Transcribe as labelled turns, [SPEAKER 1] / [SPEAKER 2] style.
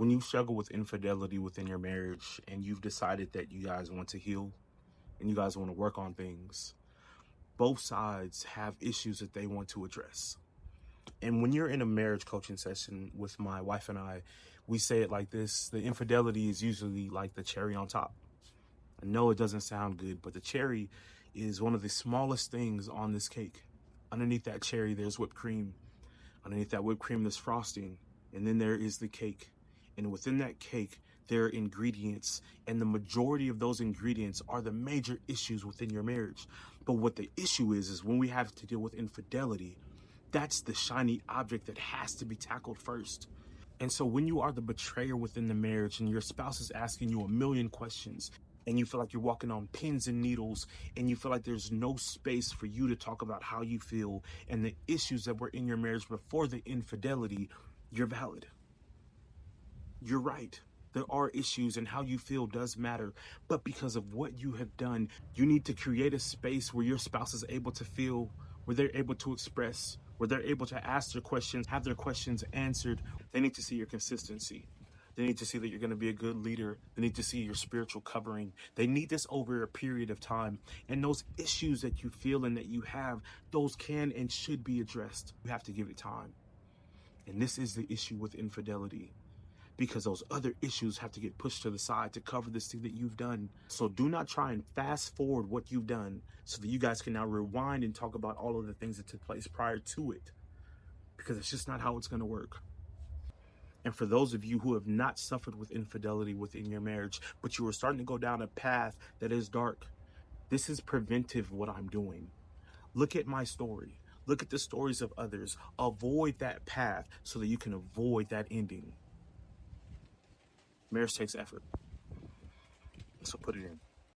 [SPEAKER 1] When you struggle with infidelity within your marriage and you've decided that you guys want to heal and you guys want to work on things, both sides have issues that they want to address. And when you're in a marriage coaching session with my wife and I, we say it like this: the infidelity is usually like the cherry on top. I know it doesn't sound good, but the cherry is one of the smallest things on this cake. Underneath that cherry, there's whipped cream. Underneath that whipped cream, there's frosting. And then there is the cake. And within that cake, there are ingredients. And the majority of those ingredients are the major issues within your marriage. But what the issue is when we have to deal with infidelity, that's the shiny object that has to be tackled first. And so when you are the betrayer within the marriage and your spouse is asking you a million questions and you feel like you're walking on pins and needles and you feel like there's no space for you to talk about how you feel and the issues that were in your marriage before the infidelity, you're valid. You're right. There are issues and how you feel does matter. But because of what you have done, you need to create a space where your spouse is able to feel, where they're able to express, where they're able to ask their questions, have their questions answered. They need to see your consistency. They need to see that you're going to be a good leader. They need to see your spiritual covering. They need this over a period of time. And those issues that you feel and that you have, those can and should be addressed. You have to give it time. And this is the issue with infidelity, because those other issues have to get pushed to the side to cover this thing that you've done. So do not try and fast forward what you've done so that you guys can now rewind and talk about all of the things that took place prior to it, because it's just not how it's going to work. And for those of you who have not suffered with infidelity within your marriage, but you are starting to go down a path that is dark, this is preventive what I'm doing. Look at my story. Look at the stories of others. Avoid that path so that you can avoid that ending. Marriage takes effort. So put it in.